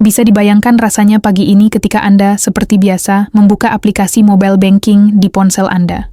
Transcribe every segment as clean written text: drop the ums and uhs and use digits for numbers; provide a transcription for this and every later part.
Bisa dibayangkan rasanya pagi ini ketika Anda, seperti biasa, membuka aplikasi mobile banking di ponsel Anda.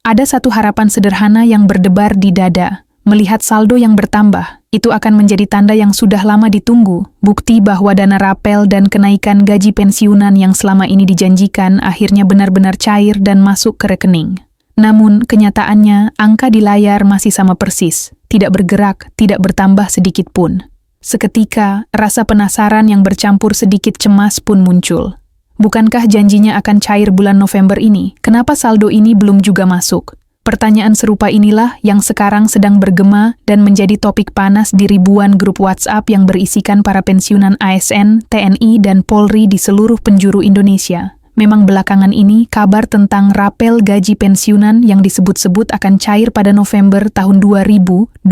Ada satu harapan sederhana yang berdebar di dada. Melihat saldo yang bertambah, itu akan menjadi tanda yang sudah lama ditunggu, bukti bahwa dana rapel dan kenaikan gaji pensiunan yang selama ini dijanjikan akhirnya benar-benar cair dan masuk ke rekening. Namun, kenyataannya, angka di layar masih sama persis, tidak bergerak, tidak bertambah sedikit pun. Seketika, rasa penasaran yang bercampur sedikit cemas pun muncul. Bukankah janjinya akan cair bulan November ini? Kenapa saldo ini belum juga masuk? Pertanyaan serupa inilah yang sekarang sedang bergema dan menjadi topik panas di ribuan grup WhatsApp yang berisikan para pensiunan ASN, TNI, dan Polri di seluruh penjuru Indonesia. Memang belakangan ini kabar tentang rapel gaji pensiunan yang disebut-sebut akan cair pada November tahun 2025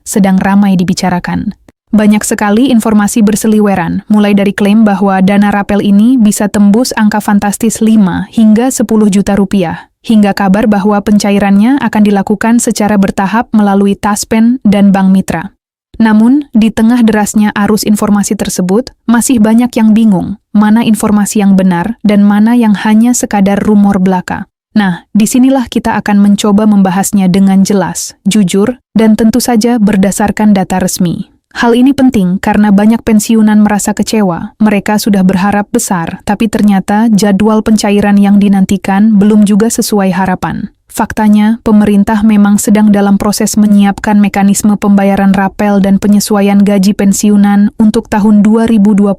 sedang ramai dibicarakan. Banyak sekali informasi berseliweran, mulai dari klaim bahwa dana rapel ini bisa tembus angka fantastis 5 hingga 10 juta rupiah, hingga kabar bahwa pencairannya akan dilakukan secara bertahap melalui Taspen dan Bank Mitra. Namun, di tengah derasnya arus informasi tersebut, masih banyak yang bingung mana informasi yang benar dan mana yang hanya sekadar rumor belaka. Nah, disinilah kita akan mencoba membahasnya dengan jelas, jujur, dan tentu saja berdasarkan data resmi. Hal ini penting karena banyak pensiunan merasa kecewa. Mereka sudah berharap besar, tapi ternyata jadwal pencairan yang dinantikan belum juga sesuai harapan. Faktanya, pemerintah memang sedang dalam proses menyiapkan mekanisme pembayaran rapel dan penyesuaian gaji pensiunan untuk tahun 2025.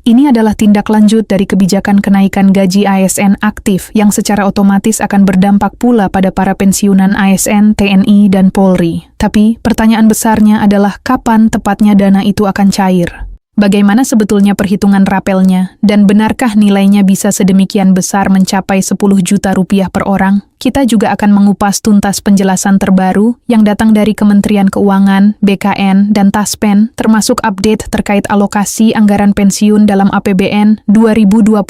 Ini adalah tindak lanjut dari kebijakan kenaikan gaji ASN aktif yang secara otomatis akan berdampak pula pada para pensiunan ASN, TNI, dan Polri. Tapi, pertanyaan besarnya adalah kapan tepatnya dana itu akan cair? Bagaimana sebetulnya perhitungan rapelnya, dan benarkah nilainya bisa sedemikian besar mencapai 10 juta rupiah per orang? Kita juga akan mengupas tuntas penjelasan terbaru yang datang dari Kementerian Keuangan, BKN, dan Taspen, termasuk update terkait alokasi anggaran pensiun dalam APBN 2025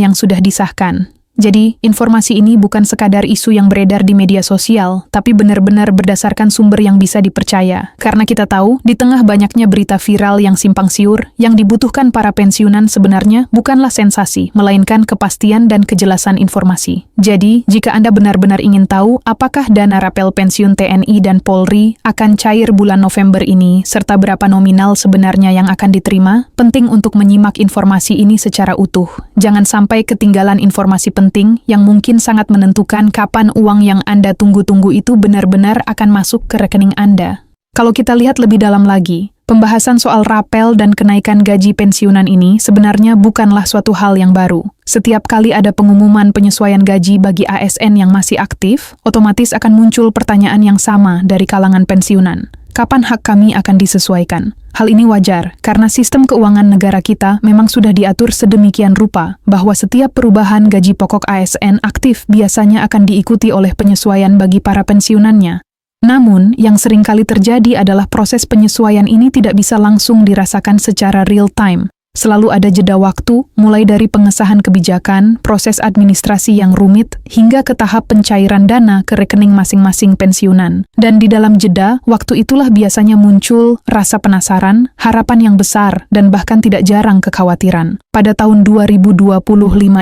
yang sudah disahkan. Jadi, informasi ini bukan sekadar isu yang beredar di media sosial, tapi benar-benar berdasarkan sumber yang bisa dipercaya. Karena kita tahu, di tengah banyaknya berita viral yang simpang siur, yang dibutuhkan para pensiunan sebenarnya bukanlah sensasi, melainkan kepastian dan kejelasan informasi. Jadi, jika Anda benar-benar ingin tahu apakah dana rapel pensiun TNI dan Polri akan cair bulan November ini, serta berapa nominal sebenarnya yang akan diterima, penting untuk menyimak informasi ini secara utuh. Jangan sampai ketinggalan informasi penting yang mungkin sangat menentukan kapan uang yang Anda tunggu-tunggu itu benar-benar akan masuk ke rekening Anda. Kalau kita lihat lebih dalam lagi, pembahasan soal rapel dan kenaikan gaji pensiunan ini sebenarnya bukanlah suatu hal yang baru. Setiap kali ada pengumuman penyesuaian gaji bagi ASN yang masih aktif, otomatis akan muncul pertanyaan yang sama dari kalangan pensiunan. Kapan hak kami akan disesuaikan? Hal ini wajar, karena sistem keuangan negara kita memang sudah diatur sedemikian rupa bahwa setiap perubahan gaji pokok ASN aktif biasanya akan diikuti oleh penyesuaian bagi para pensiunannya. Namun, yang sering kali terjadi adalah proses penyesuaian ini tidak bisa langsung dirasakan secara real time. Selalu ada jeda waktu, mulai dari pengesahan kebijakan, proses administrasi yang rumit, hingga ke tahap pencairan dana ke rekening masing-masing pensiunan. Dan di dalam jeda, waktu itulah biasanya muncul rasa penasaran, harapan yang besar, dan bahkan tidak jarang kekhawatiran. Pada tahun 2025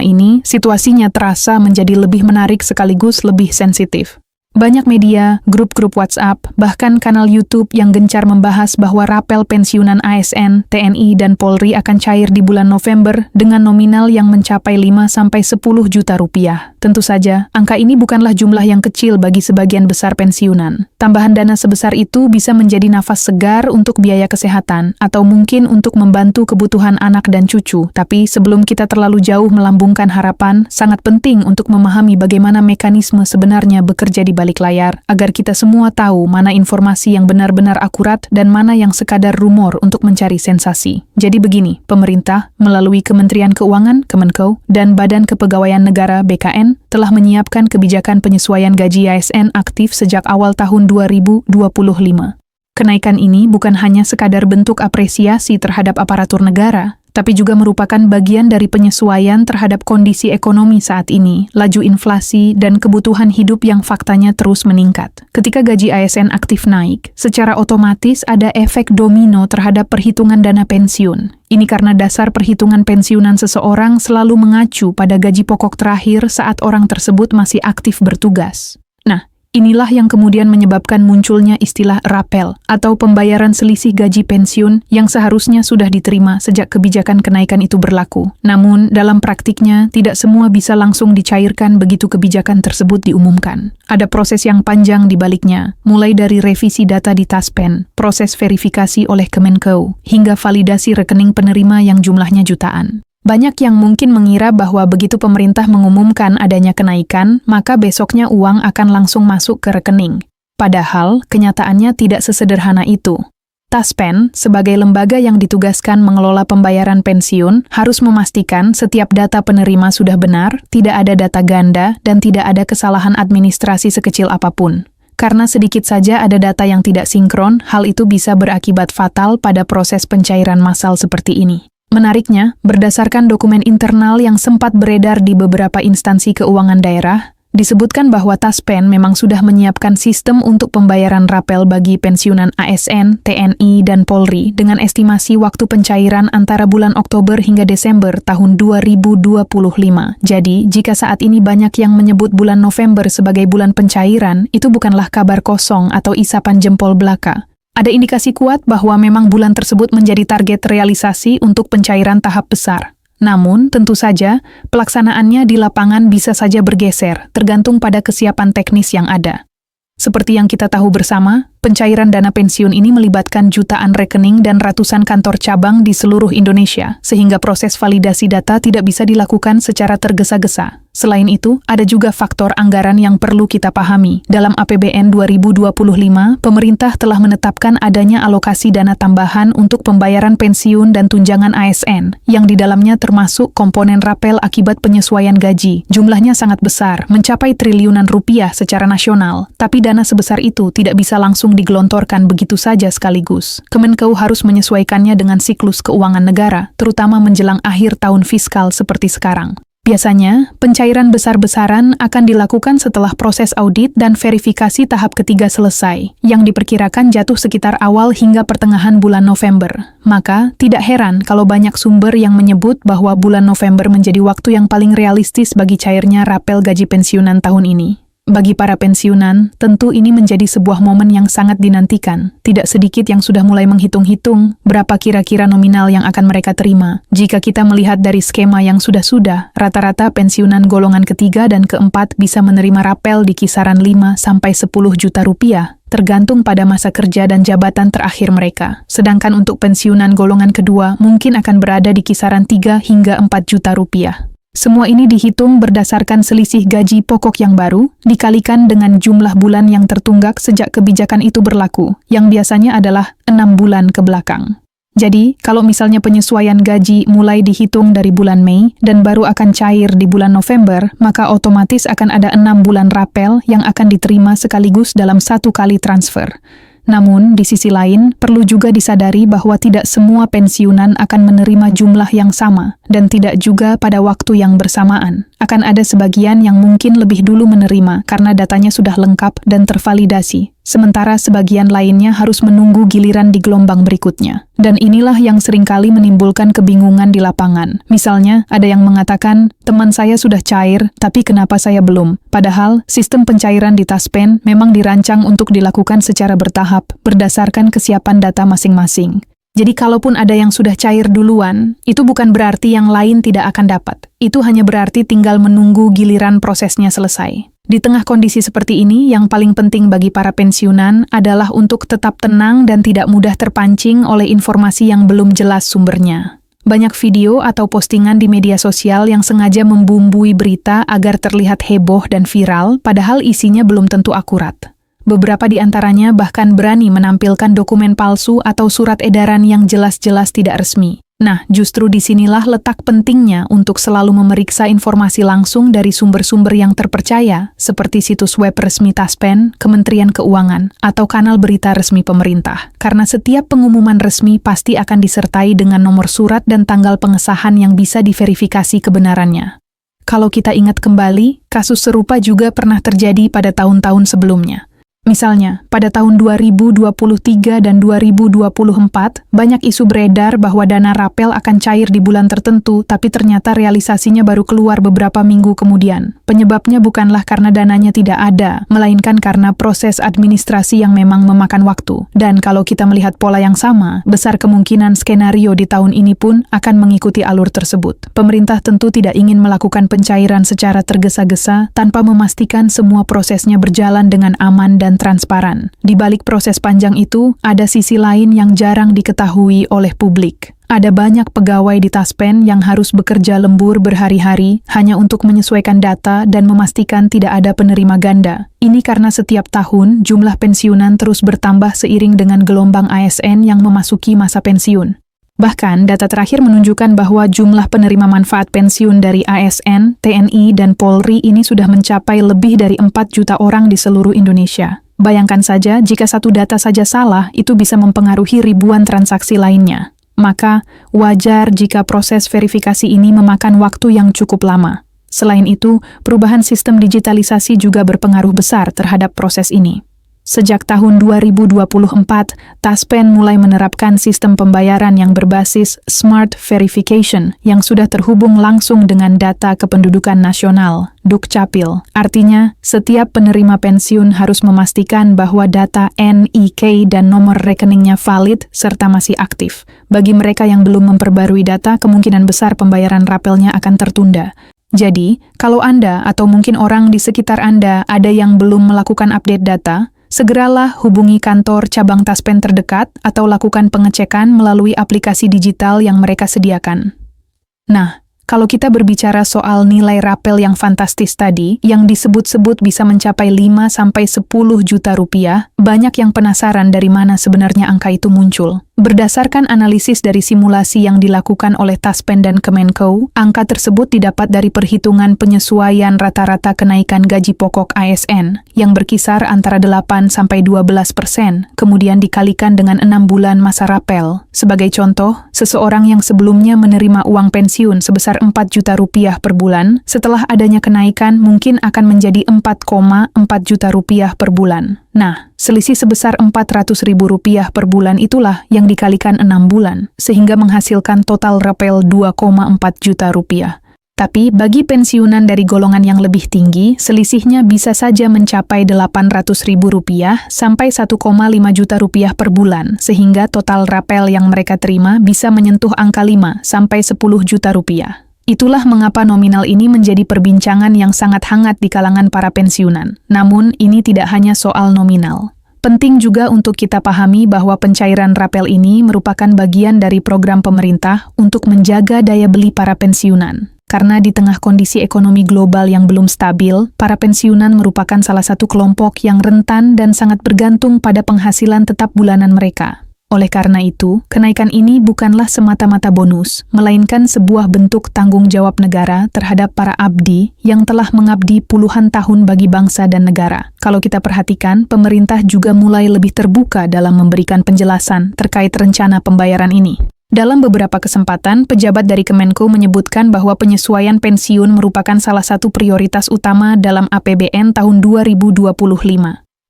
ini, situasinya terasa menjadi lebih menarik sekaligus lebih sensitif. Banyak media, grup-grup WhatsApp, bahkan kanal YouTube yang gencar membahas bahwa rapel pensiunan ASN, TNI, dan Polri akan cair di bulan November dengan nominal yang mencapai 5-10 juta rupiah. Tentu saja, angka ini bukanlah jumlah yang kecil bagi sebagian besar pensiunan. Tambahan dana sebesar itu bisa menjadi nafas segar untuk biaya kesehatan, atau mungkin untuk membantu kebutuhan anak dan cucu. Tapi sebelum kita terlalu jauh melambungkan harapan, sangat penting untuk memahami bagaimana mekanisme sebenarnya bekerja di balik layar, agar kita semua tahu mana informasi yang benar-benar akurat dan mana yang sekadar rumor untuk mencari sensasi. Jadi begini, pemerintah melalui Kementerian Keuangan, Kemenko, dan Badan Kepegawaian Negara, BKN, telah menyiapkan kebijakan penyesuaian gaji ASN aktif sejak awal tahun 2025. Kenaikan ini bukan hanya sekadar bentuk apresiasi terhadap aparatur negara, tapi juga merupakan bagian dari penyesuaian terhadap kondisi ekonomi saat ini, laju inflasi, dan kebutuhan hidup yang faktanya terus meningkat. Ketika gaji ASN aktif naik, secara otomatis ada efek domino terhadap perhitungan dana pensiun. Ini karena dasar perhitungan pensiunan seseorang selalu mengacu pada gaji pokok terakhir saat orang tersebut masih aktif bertugas. Nah, inilah yang kemudian menyebabkan munculnya istilah rapel atau pembayaran selisih gaji pensiun yang seharusnya sudah diterima sejak kebijakan kenaikan itu berlaku. Namun, dalam praktiknya, tidak semua bisa langsung dicairkan begitu kebijakan tersebut diumumkan. Ada proses yang panjang di baliknya, mulai dari revisi data di Taspen, proses verifikasi oleh Kemenkeu, hingga validasi rekening penerima yang jumlahnya jutaan. Banyak yang mungkin mengira bahwa begitu pemerintah mengumumkan adanya kenaikan, maka besoknya uang akan langsung masuk ke rekening. Padahal, kenyataannya tidak sesederhana itu. Taspen, sebagai lembaga yang ditugaskan mengelola pembayaran pensiun, harus memastikan setiap data penerima sudah benar, tidak ada data ganda, dan tidak ada kesalahan administrasi sekecil apapun. Karena sedikit saja ada data yang tidak sinkron, hal itu bisa berakibat fatal pada proses pencairan massal seperti ini. Menariknya, berdasarkan dokumen internal yang sempat beredar di beberapa instansi keuangan daerah, disebutkan bahwa Taspen memang sudah menyiapkan sistem untuk pembayaran rapel bagi pensiunan ASN, TNI, dan Polri dengan estimasi waktu pencairan antara bulan Oktober hingga Desember tahun 2025. Jadi, jika saat ini banyak yang menyebut bulan November sebagai bulan pencairan, itu bukanlah kabar kosong atau isapan jempol belaka. Ada indikasi kuat bahwa memang bulan tersebut menjadi target realisasi untuk pencairan tahap besar. Namun, tentu saja, pelaksanaannya di lapangan bisa saja bergeser, tergantung pada kesiapan teknis yang ada. Seperti yang kita tahu bersama, pencairan dana pensiun ini melibatkan jutaan rekening dan ratusan kantor cabang di seluruh Indonesia, sehingga proses validasi data tidak bisa dilakukan secara tergesa-gesa. Selain itu, ada juga faktor anggaran yang perlu kita pahami. Dalam APBN 2025, pemerintah telah menetapkan adanya alokasi dana tambahan untuk pembayaran pensiun dan tunjangan ASN, yang di dalamnya termasuk komponen rapel akibat penyesuaian gaji. Jumlahnya sangat besar, mencapai triliunan rupiah secara nasional, tapi dana sebesar itu tidak bisa langsung digelontorkan begitu saja sekaligus. Kemenkeu harus menyesuaikannya dengan siklus keuangan negara, terutama menjelang akhir tahun fiskal seperti sekarang. Biasanya, pencairan besar-besaran akan dilakukan setelah proses audit dan verifikasi tahap ketiga selesai, yang diperkirakan jatuh sekitar awal hingga pertengahan bulan November. Maka, tidak heran kalau banyak sumber yang menyebut bahwa bulan November menjadi waktu yang paling realistis bagi cairnya rapel gaji pensiunan tahun ini. Bagi para pensiunan, tentu ini menjadi sebuah momen yang sangat dinantikan. Tidak sedikit yang sudah mulai menghitung-hitung berapa kira-kira nominal yang akan mereka terima. Jika kita melihat dari skema yang sudah-sudah, rata-rata pensiunan golongan ketiga dan keempat bisa menerima rapel di kisaran 5-10 juta rupiah, tergantung pada masa kerja dan jabatan terakhir mereka. Sedangkan untuk pensiunan golongan kedua mungkin akan berada di kisaran 3 hingga 4 juta rupiah. Semua ini dihitung berdasarkan selisih gaji pokok yang baru, dikalikan dengan jumlah bulan yang tertunggak sejak kebijakan itu berlaku, yang biasanya adalah 6 bulan ke belakang. Jadi, kalau misalnya penyesuaian gaji mulai dihitung dari bulan Mei dan baru akan cair di bulan November, maka otomatis akan ada 6 bulan rapel yang akan diterima sekaligus dalam satu kali transfer. Namun, di sisi lain, perlu juga disadari bahwa tidak semua pensiunan akan menerima jumlah yang sama, dan tidak juga pada waktu yang bersamaan. Akan ada sebagian yang mungkin lebih dulu menerima karena datanya sudah lengkap dan tervalidasi, sementara sebagian lainnya harus menunggu giliran di gelombang berikutnya. Dan inilah yang seringkali menimbulkan kebingungan di lapangan. Misalnya, ada yang mengatakan, teman saya sudah cair, tapi kenapa saya belum? Padahal, sistem pencairan di Taspen memang dirancang untuk dilakukan secara bertahap, berdasarkan kesiapan data masing-masing. Jadi kalaupun ada yang sudah cair duluan, itu bukan berarti yang lain tidak akan dapat. Itu hanya berarti tinggal menunggu giliran prosesnya selesai. Di tengah kondisi seperti ini, yang paling penting bagi para pensiunan adalah untuk tetap tenang dan tidak mudah terpancing oleh informasi yang belum jelas sumbernya. Banyak video atau postingan di media sosial yang sengaja membumbui berita agar terlihat heboh dan viral, padahal isinya belum tentu akurat. Beberapa di antaranya bahkan berani menampilkan dokumen palsu atau surat edaran yang jelas-jelas tidak resmi. Nah, justru disinilah letak pentingnya untuk selalu memeriksa informasi langsung dari sumber-sumber yang terpercaya, seperti situs web resmi Taspen, Kementerian Keuangan, atau kanal berita resmi pemerintah. Karena setiap pengumuman resmi pasti akan disertai dengan nomor surat dan tanggal pengesahan yang bisa diverifikasi kebenarannya. Kalau kita ingat kembali, kasus serupa juga pernah terjadi pada tahun-tahun sebelumnya. Misalnya, pada tahun 2023 dan 2024, banyak isu beredar bahwa dana rapel akan cair di bulan tertentu, tapi ternyata realisasinya baru keluar beberapa minggu kemudian. Penyebabnya bukanlah karena dananya tidak ada, melainkan karena proses administrasi yang memang memakan waktu. Dan kalau kita melihat pola yang sama, besar kemungkinan skenario di tahun ini pun akan mengikuti alur tersebut. Pemerintah tentu tidak ingin melakukan pencairan secara tergesa-gesa tanpa memastikan semua prosesnya berjalan dengan aman dan transparan. Di balik proses panjang itu, ada sisi lain yang jarang diketahui oleh publik. Ada banyak pegawai di Taspen yang harus bekerja lembur berhari-hari hanya untuk menyesuaikan data dan memastikan tidak ada penerima ganda. Ini karena setiap tahun jumlah pensiunan terus bertambah seiring dengan gelombang ASN yang memasuki masa pensiun. Bahkan, data terakhir menunjukkan bahwa jumlah penerima manfaat pensiun dari ASN, TNI, dan Polri ini sudah mencapai lebih dari 4 juta orang di seluruh Indonesia. Bayangkan saja, jika satu data saja salah, itu bisa mempengaruhi ribuan transaksi lainnya. Maka, wajar jika proses verifikasi ini memakan waktu yang cukup lama. Selain itu, perubahan sistem digitalisasi juga berpengaruh besar terhadap proses ini. Sejak tahun 2024, Taspen mulai menerapkan sistem pembayaran yang berbasis Smart Verification yang sudah terhubung langsung dengan data kependudukan nasional, Dukcapil. Artinya, setiap penerima pensiun harus memastikan bahwa data NIK dan nomor rekeningnya valid serta masih aktif. Bagi mereka yang belum memperbarui data, kemungkinan besar pembayaran rapelnya akan tertunda. Jadi, kalau Anda atau mungkin orang di sekitar Anda ada yang belum melakukan update data, segeralah hubungi kantor cabang Taspen terdekat atau lakukan pengecekan melalui aplikasi digital yang mereka sediakan. Nah, kalau kita berbicara soal nilai rapel yang fantastis tadi, yang disebut-sebut bisa mencapai 5-10 juta rupiah, banyak yang penasaran dari mana sebenarnya angka itu muncul. Berdasarkan analisis dari simulasi yang dilakukan oleh Taspen dan Kemenko, angka tersebut didapat dari perhitungan penyesuaian rata-rata kenaikan gaji pokok ASN, yang berkisar antara 8-12%, kemudian dikalikan dengan 6 bulan masa rapel. Sebagai contoh, seseorang yang sebelumnya menerima uang pensiun sebesar 4 juta rupiah per bulan, setelah adanya kenaikan mungkin akan menjadi 4,4 juta rupiah per bulan. Nah, selisih sebesar 400.000 rupiah per bulan itulah yang dikalikan 6 bulan, sehingga menghasilkan total rapel 2,4 juta rupiah. Tapi bagi pensiunan dari golongan yang lebih tinggi, selisihnya bisa saja mencapai 800.000 rupiah sampai 1,5 juta rupiah per bulan, sehingga total rapel yang mereka terima bisa menyentuh angka 5 sampai 10 juta rupiah. Itulah mengapa nominal ini menjadi perbincangan yang sangat hangat di kalangan para pensiunan. Namun, ini tidak hanya soal nominal. Penting juga untuk kita pahami bahwa pencairan rapel ini merupakan bagian dari program pemerintah untuk menjaga daya beli para pensiunan. Karena di tengah kondisi ekonomi global yang belum stabil, para pensiunan merupakan salah satu kelompok yang rentan dan sangat bergantung pada penghasilan tetap bulanan mereka. Oleh karena itu, kenaikan ini bukanlah semata-mata bonus, melainkan sebuah bentuk tanggung jawab negara terhadap para abdi yang telah mengabdi puluhan tahun bagi bangsa dan negara. Kalau kita perhatikan, pemerintah juga mulai lebih terbuka dalam memberikan penjelasan terkait rencana pembayaran ini. Dalam beberapa kesempatan, pejabat dari Kemenko menyebutkan bahwa penyesuaian pensiun merupakan salah satu prioritas utama dalam APBN tahun 2025.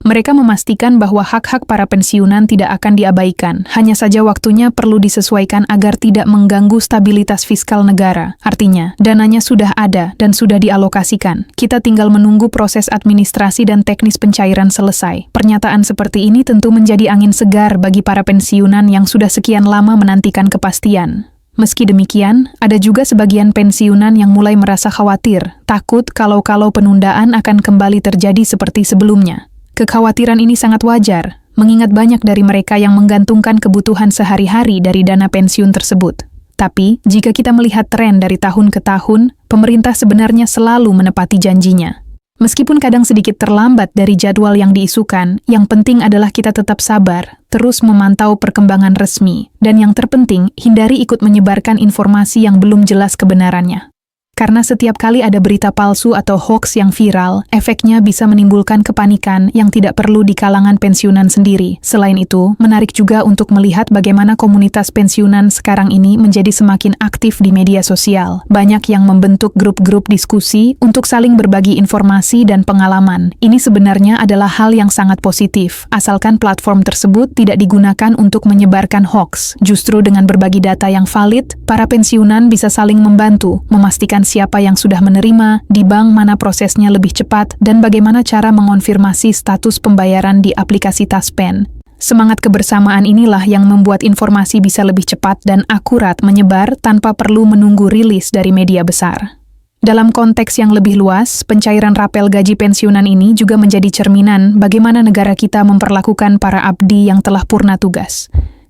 Mereka memastikan bahwa hak-hak para pensiunan tidak akan diabaikan, hanya saja waktunya perlu disesuaikan agar tidak mengganggu stabilitas fiskal negara. Artinya, dananya sudah ada dan sudah dialokasikan. Kita tinggal menunggu proses administrasi dan teknis pencairan selesai. Pernyataan seperti ini tentu menjadi angin segar bagi para pensiunan yang sudah sekian lama menantikan kepastian. Meski demikian, ada juga sebagian pensiunan yang mulai merasa khawatir, takut kalau penundaan akan kembali terjadi seperti sebelumnya. Kekhawatiran ini sangat wajar, mengingat banyak dari mereka yang menggantungkan kebutuhan sehari-hari dari dana pensiun tersebut. Tapi, jika kita melihat tren dari tahun ke tahun, pemerintah sebenarnya selalu menepati janjinya. Meskipun kadang sedikit terlambat dari jadwal yang diisukan, yang penting adalah kita tetap sabar, terus memantau perkembangan resmi, dan yang terpenting, hindari ikut menyebarkan informasi yang belum jelas kebenarannya. Karena setiap kali ada berita palsu atau hoaks yang viral, efeknya bisa menimbulkan kepanikan yang tidak perlu di kalangan pensiunan sendiri. Selain itu, menarik juga untuk melihat bagaimana komunitas pensiunan sekarang ini menjadi semakin aktif di media sosial. Banyak yang membentuk grup-grup diskusi untuk saling berbagi informasi dan pengalaman. Ini sebenarnya adalah hal yang sangat positif, asalkan platform tersebut tidak digunakan untuk menyebarkan hoaks. Justru dengan berbagi data yang valid, para pensiunan bisa saling membantu, memastikan siapa yang sudah menerima, di bank mana prosesnya lebih cepat, dan bagaimana cara mengonfirmasi status pembayaran di aplikasi Taspen. Semangat kebersamaan inilah yang membuat informasi bisa lebih cepat dan akurat menyebar tanpa perlu menunggu rilis dari media besar. Dalam konteks yang lebih luas, pencairan rapel gaji pensiunan ini juga menjadi cerminan bagaimana negara kita memperlakukan para abdi yang telah purna tugas.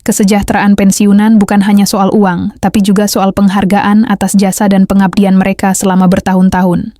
Kesejahteraan pensiunan bukan hanya soal uang, tapi juga soal penghargaan atas jasa dan pengabdian mereka selama bertahun-tahun.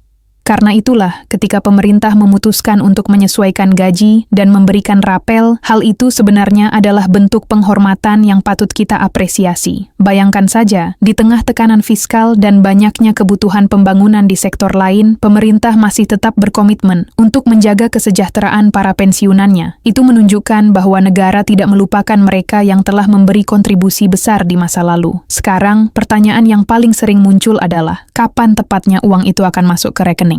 Karena itulah, ketika pemerintah memutuskan untuk menyesuaikan gaji dan memberikan rapel, hal itu sebenarnya adalah bentuk penghormatan yang patut kita apresiasi. Bayangkan saja, di tengah tekanan fiskal dan banyaknya kebutuhan pembangunan di sektor lain, pemerintah masih tetap berkomitmen untuk menjaga kesejahteraan para pensiunannya. Itu menunjukkan bahwa negara tidak melupakan mereka yang telah memberi kontribusi besar di masa lalu. Sekarang, pertanyaan yang paling sering muncul adalah, kapan tepatnya uang itu akan masuk ke rekening?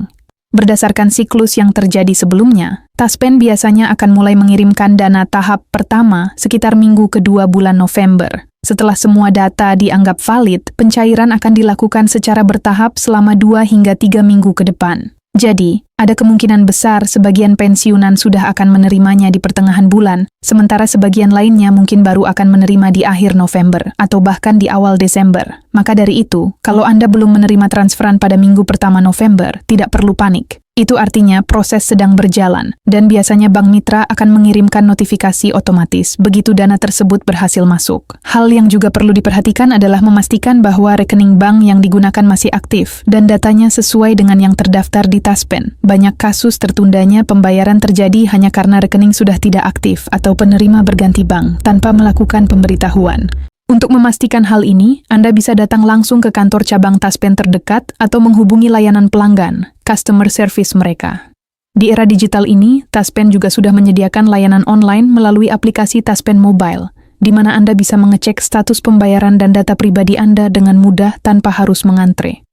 Berdasarkan siklus yang terjadi sebelumnya, Taspen biasanya akan mulai mengirimkan dana tahap pertama sekitar minggu kedua bulan November. Setelah semua data dianggap valid, pencairan akan dilakukan secara bertahap selama 2 hingga 3 minggu ke depan. Jadi, ada kemungkinan besar sebagian pensiunan sudah akan menerimanya di pertengahan bulan, sementara sebagian lainnya mungkin baru akan menerima di akhir November atau bahkan di awal Desember. Maka dari itu, kalau Anda belum menerima transferan pada minggu pertama November, tidak perlu panik. Itu artinya proses sedang berjalan, dan biasanya Bank Mitra akan mengirimkan notifikasi otomatis begitu dana tersebut berhasil masuk. Hal yang juga perlu diperhatikan adalah memastikan bahwa rekening bank yang digunakan masih aktif dan datanya sesuai dengan yang terdaftar di Taspen. Banyak kasus tertundanya pembayaran terjadi hanya karena rekening sudah tidak aktif atau penerima berganti bank tanpa melakukan pemberitahuan. Untuk memastikan hal ini, Anda bisa datang langsung ke kantor cabang Taspen terdekat atau menghubungi layanan pelanggan, customer service mereka. Di era digital ini, Taspen juga sudah menyediakan layanan online melalui aplikasi Taspen Mobile, di mana Anda bisa mengecek status pembayaran dan data pribadi Anda dengan mudah tanpa harus mengantre.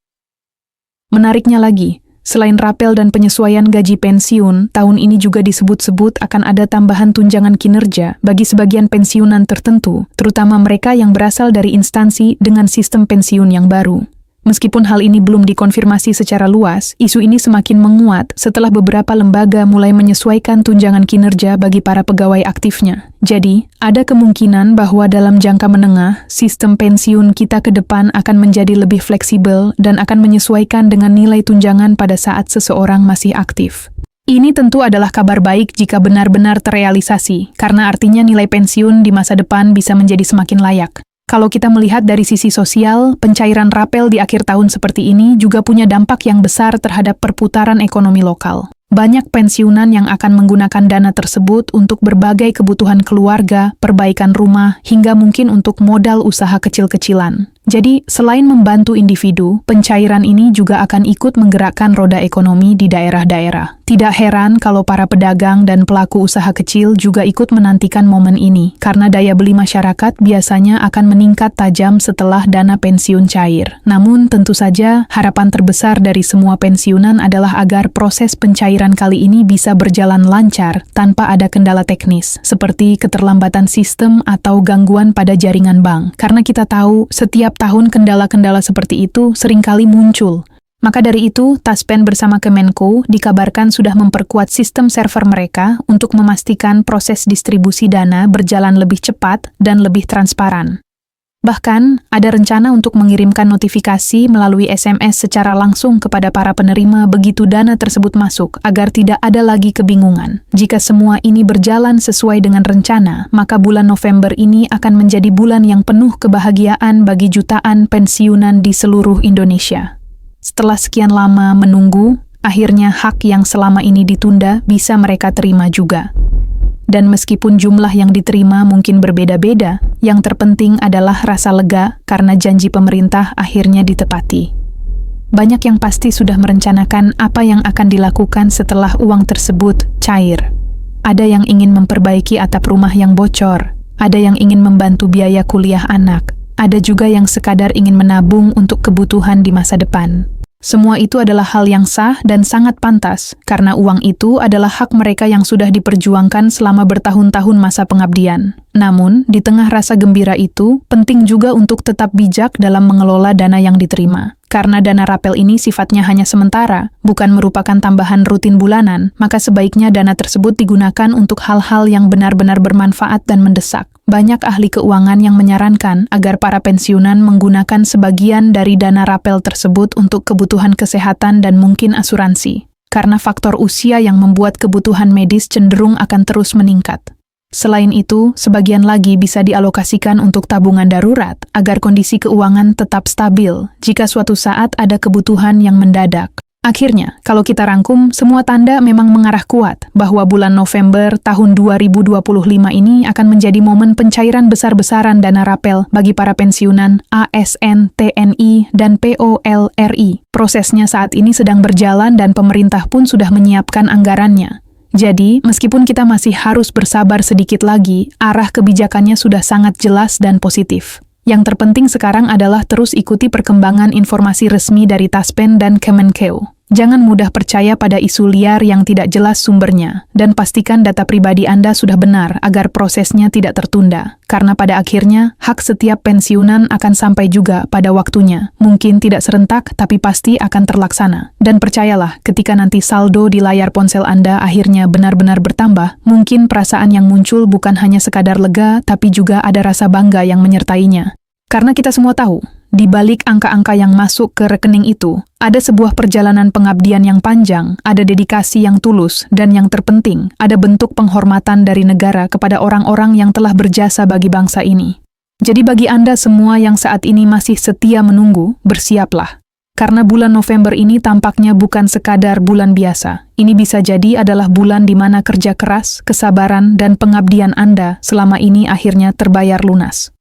Menariknya lagi, selain rapel dan penyesuaian gaji pensiun, tahun ini juga disebut-sebut akan ada tambahan tunjangan kinerja bagi sebagian pensiunan tertentu, terutama mereka yang berasal dari instansi dengan sistem pensiun yang baru. Meskipun hal ini belum dikonfirmasi secara luas, isu ini semakin menguat setelah beberapa lembaga mulai menyesuaikan tunjangan kinerja bagi para pegawai aktifnya. Jadi, ada kemungkinan bahwa dalam jangka menengah, sistem pensiun kita ke depan akan menjadi lebih fleksibel dan akan menyesuaikan dengan nilai tunjangan pada saat seseorang masih aktif. Ini tentu adalah kabar baik jika benar-benar terrealisasi, karena artinya nilai pensiun di masa depan bisa menjadi semakin layak. Kalau kita melihat dari sisi sosial, pencairan rapel di akhir tahun seperti ini juga punya dampak yang besar terhadap perputaran ekonomi lokal. Banyak pensiunan yang akan menggunakan dana tersebut untuk berbagai kebutuhan keluarga, perbaikan rumah, hingga mungkin untuk modal usaha kecil-kecilan. Jadi, selain membantu individu, pencairan ini juga akan ikut menggerakkan roda ekonomi di daerah-daerah. Tidak heran kalau para pedagang dan pelaku usaha kecil juga ikut menantikan momen ini, karena daya beli masyarakat biasanya akan meningkat tajam setelah dana pensiun cair. Namun, tentu saja, harapan terbesar dari semua pensiunan adalah agar proses pencairan kali ini bisa berjalan lancar tanpa ada kendala teknis, seperti keterlambatan sistem atau gangguan pada jaringan bank. Karena kita tahu, setiap tahun kendala-kendala seperti itu seringkali muncul. Maka dari itu, Taspen bersama Kemenko dikabarkan sudah memperkuat sistem server mereka untuk memastikan proses distribusi dana berjalan lebih cepat dan lebih transparan. Bahkan, ada rencana untuk mengirimkan notifikasi melalui SMS secara langsung kepada para penerima begitu dana tersebut masuk, agar tidak ada lagi kebingungan. Jika semua ini berjalan sesuai dengan rencana, maka bulan November ini akan menjadi bulan yang penuh kebahagiaan bagi jutaan pensiunan di seluruh Indonesia. Setelah sekian lama menunggu, akhirnya hak yang selama ini ditunda bisa mereka terima juga. Dan meskipun jumlah yang diterima mungkin berbeda-beda, yang terpenting adalah rasa lega karena janji pemerintah akhirnya ditepati. Banyak yang pasti sudah merencanakan apa yang akan dilakukan setelah uang tersebut cair. Ada yang ingin memperbaiki atap rumah yang bocor, ada yang ingin membantu biaya kuliah anak, ada juga yang sekadar ingin menabung untuk kebutuhan di masa depan. Semua itu adalah hal yang sah dan sangat pantas, karena uang itu adalah hak mereka yang sudah diperjuangkan selama bertahun-tahun masa pengabdian. Namun, di tengah rasa gembira itu, penting juga untuk tetap bijak dalam mengelola dana yang diterima. Karena dana rapel ini sifatnya hanya sementara, bukan merupakan tambahan rutin bulanan, maka sebaiknya dana tersebut digunakan untuk hal-hal yang benar-benar bermanfaat dan mendesak. Banyak ahli keuangan yang menyarankan agar para pensiunan menggunakan sebagian dari dana rapel tersebut untuk kebutuhan kesehatan dan mungkin asuransi, karena faktor usia yang membuat kebutuhan medis cenderung akan terus meningkat. Selain itu, sebagian lagi bisa dialokasikan untuk tabungan darurat agar kondisi keuangan tetap stabil jika suatu saat ada kebutuhan yang mendadak. Akhirnya, kalau kita rangkum, semua tanda memang mengarah kuat bahwa bulan November tahun 2025 ini akan menjadi momen pencairan besar-besaran dana rapel bagi para pensiunan ASN, TNI, dan POLRI. Prosesnya saat ini sedang berjalan dan pemerintah pun sudah menyiapkan anggarannya. Jadi, meskipun kita masih harus bersabar sedikit lagi, arah kebijakannya sudah sangat jelas dan positif. Yang terpenting sekarang adalah terus ikuti perkembangan informasi resmi dari Taspen dan Kemenkeu. Jangan mudah percaya pada isu liar yang tidak jelas sumbernya, dan pastikan data pribadi Anda sudah benar agar prosesnya tidak tertunda. Karena pada akhirnya, hak setiap pensiunan akan sampai juga pada waktunya. Mungkin tidak serentak, tapi pasti akan terlaksana. Dan percayalah, ketika nanti saldo di layar ponsel Anda akhirnya benar-benar bertambah, mungkin perasaan yang muncul bukan hanya sekadar lega, tapi juga ada rasa bangga yang menyertainya. Karena kita semua tahu, di balik angka-angka yang masuk ke rekening itu, ada sebuah perjalanan pengabdian yang panjang, ada dedikasi yang tulus, dan yang terpenting, ada bentuk penghormatan dari negara kepada orang-orang yang telah berjasa bagi bangsa ini. Jadi bagi Anda semua yang saat ini masih setia menunggu, bersiaplah. Karena bulan November ini tampaknya bukan sekadar bulan biasa. Ini bisa jadi adalah bulan di mana kerja keras, kesabaran, dan pengabdian Anda selama ini akhirnya terbayar lunas.